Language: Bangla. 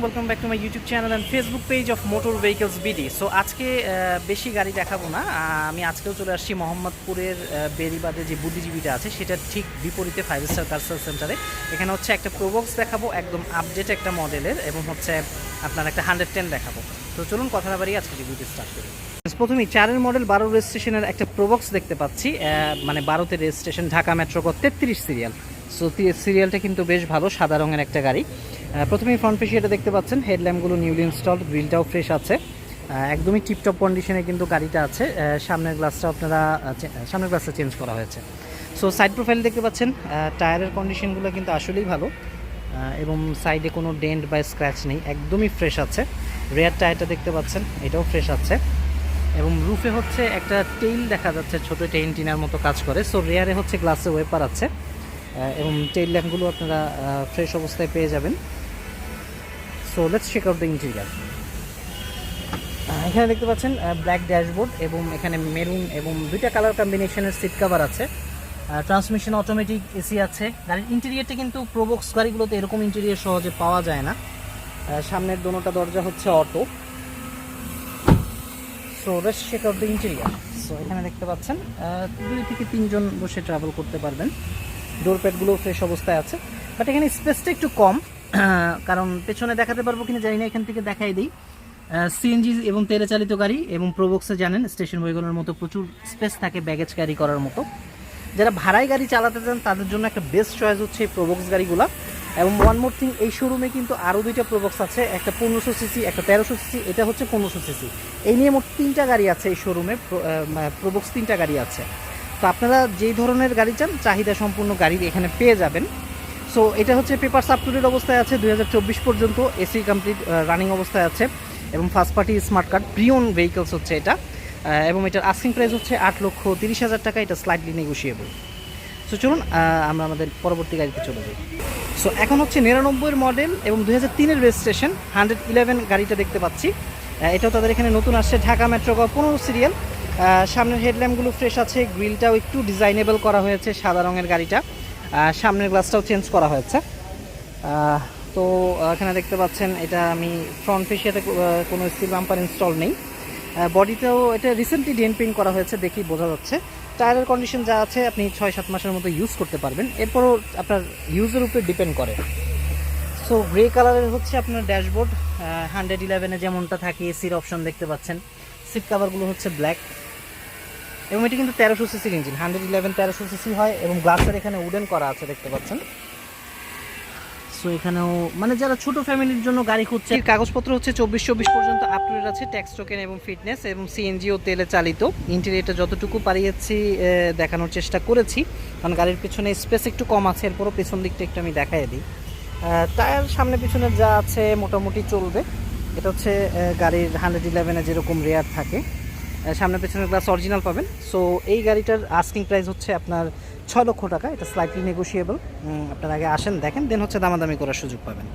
welcome back to my YouTube channel and Facebook page of Motor Vehicles BD. So আজকে বেশি গাড়ি দেখাবো না, আমি আজকেও চলে আসছি মোহাম্মদপুরের বেরিবাদে যে বুদ্ধিজীবীটা আছে সেটা ঠিক বিপরীতে 5 স্টার কার সেল সেন্টারে। এখানে হচ্ছে একটা প্রোবক্স দেখাবো, একদম আপডেট একটা মডেলের, এবং হচ্ছে আপনার একটা 110 দেখাবো। তো চলুন কথা না বাড়িয়ে আজকে ভিডিওটি স্টার্ট করি। প্রথমেই 4-এর মডেল 12 রেজিস্ট্রেশনের একটা প্রোবক্স দেখতে পাচ্ছি, মানে 12তে রেজিস্ট্রেশন, ঢাকা মেট্রো ক 33 সিরিয়াল। সো সিরিয়ালটা কিন্তু বেশ ভালো, সাদা রঙের একটা গাড়ি। প্রথমেই ফ্রন্ট ফেসিয়াটা দেখতে পাচ্ছেন, হেডল্যাম্পগুলো নিউলি ইনস্টলড, গ্রিলটাও ফ্রেশ আছে, একদমই টিপটপ কন্ডিশনে কিন্তু গাড়িটা আছে। সামনের গ্লাসটা সামনের গ্লাসটা চেঞ্জ করা হয়েছে। সো সাইড প্রোফাইল দেখতে পাচ্ছেন, টায়ারের কন্ডিশনগুলো কিন্তু আসলেই ভালো, এবং সাইডে কোনো ডেন্ট বা স্ক্র্যাচ নেই, একদমই ফ্রেশ আছে। রেয়ার টায়ারটা দেখতে পাচ্ছেন, এটাও ফ্রেশ আছে, এবং রুফে হচ্ছে একটা টেইল দেখা যাচ্ছে, ছোটো টেইল টিনার মতো কাজ করে। সো রেয়ারে হচ্ছে গ্লাসে ওয়েপার আছে, এবং টেইল ল্যাম্পগুলো আপনারা ফ্রেশ অবস্থায় পেয়ে যাবেন। So let's check out the interior. এখানে দেখতে পাচ্ছেন ব্ল্যাক ড্যাশবোর্ড, এবং এখানে মেরুন এবং দুইটা কালার কম্বিনেশনের সিট কভার আছে। ট্রান্সমিশন অটোমেটিক এসি আছে। গাড়ির ইন্টেরিয়ারটা কিন্তু প্রোবক্স গাড়িগুলোতে এরকম ইন্টেরিয়ার সহজে পাওয়া যায় না। সামনের দোনোটা দরজা হচ্ছে auto. So let's check out the interior. So এখানে দেখতে পাচ্ছেন 2 থেকে 3 জন বসে ট্রাভেল করতে পারবেন। ডোর প্যাডগুলো ফ্রেশ অবস্থায় আছে, বাট এখানে স্পেসটা একটু কম, কারণ পেছনে দেখাতে পারবো কিনা জানি না, এখান থেকে দেখাই দিই। সিএনজি এবং তেলে চালিত গাড়ি, এবং প্রোবক্সে জানেন স্টেশন ওয়াগনের মতো প্রচুর স্পেস থাকে ব্যাগেজ ক্যারি করার মতো। যারা ভাড়ায় গাড়ি চালাতে চান তাদের জন্য একটা বেস্ট চয়েস হচ্ছে এই প্রোবক্স গাড়িগুলো। এবং ওয়ান মোর থিং, এই শোরুমে কিন্তু আরও 2টা প্রোবক্স আছে, একটা 1500 সিসি, একটা 1300 সিসি, এটা হচ্ছে 1500 সিসি। এই নিয়ে মোট 3টা গাড়ি আছে এই শোরুমে, প্রোবক্স 3টা গাড়ি আছে। তো আপনারা যেই ধরনের গাড়ি চান, চাহিদা সম্পূর্ণ গাড়ি এখানে পেয়ে যাবেন। সো এটা হচ্ছে পেপারস আপ টু ডেট অবস্থায় আছে, 2024 পর্যন্ত এসি কমপ্লিট রানিং অবস্থায় আছে, এবং first party smart card preowned vehicles হচ্ছে এটা, এবং এটার আস্কিং প্রাইস হচ্ছে 8,30,000 টাকা, এটা স্লাইটলি নেগোশিয়েবল। সো চলুন আমরা আমাদের পরবর্তী গাড়িতে চলে যাই। সো এখন হচ্ছে 99-এর মডেল এবং 2003-এর রেজিস্ট্রেশন 111 গাড়িটা দেখতে পাচ্ছি। এটাও তাদের এখানে নতুন আসছে, ঢাকা মেট্রো ক 15 সিরিয়াল। সামনের হেডল্যাম্পগুলো ফ্রেশ আছে, গ্রিলটাও একটু ডিজাইনেবল করা হয়েছে, সাদা রঙের গাড়িটা। সামনের গ্লাসটাও চেঞ্জ করা হয়েছে। তো এখানে দেখতে পাচ্ছেন, এটা আমি ফ্রন্ট ফেসিয়াতে কোনো স্টিল বাম্পার ইনস্টল নেই। বডিটাও এটা রিসেন্টলি ডেন্ট পেইন্ট করা হয়েছে, দেখেই বোঝা যাচ্ছে। টায়ারের কন্ডিশন যা আছে, আপনি 6-7 মাসের মতো ইউজ করতে পারবেন, এরপরও আপনার ইউজের উপরে ডিপেন্ড করে। সো গ্রে কালারের হচ্ছে আপনার ড্যাশবোর্ড, 111-এ যেমনটা থাকে এসির অপশন দেখতে পাচ্ছেন। সিট কাভারগুলো হচ্ছে ব্ল্যাক, এবং এটি কিন্তু 1300 সিসির ইঞ্জিন, 111 1300 সিসি হয়, এবং গ্লাসের এখানে উডেন করা আছে দেখতে পাচ্ছেন। সো এখানেও মানে যারা ছোট ফ্যামিলির জন্য গাড়ি খুঁজছে, কাগজপত্র হচ্ছে 24 পর্যন্ত আপ টু ডেট আছে, ট্যাক্স টোকেন এবং ফিটনেস, এবং সিএনজি ও তেলে চালিত। ইন্টেরিয়রটা যতটুকু পারিয়েছি দেখানোর চেষ্টা করেছি, কারণ গাড়ির পেছনে স্পেস একটু কম আছে, এরপরও পেছন দিকটা একটু আমি দেখাই দিই। টায়ার সামনে পিছনে যা আছে মোটামুটি চলবে। এটা হচ্ছে গাড়ির 111-এ যেরকম রেয়ার থাকে, সামনে পেছনের গ্লাস অরিজিনাল পাবেন। সো এই গাড়িটার আস্কিং প্রাইস হচ্ছে আপনার 6 লক্ষ টাকা, এটা স্লাইটলি নেগোশিয়েবল। আপনার আগে আসেন, দেখেন, দেন হচ্ছে দামাদামি করার সুযোগ পাবেন।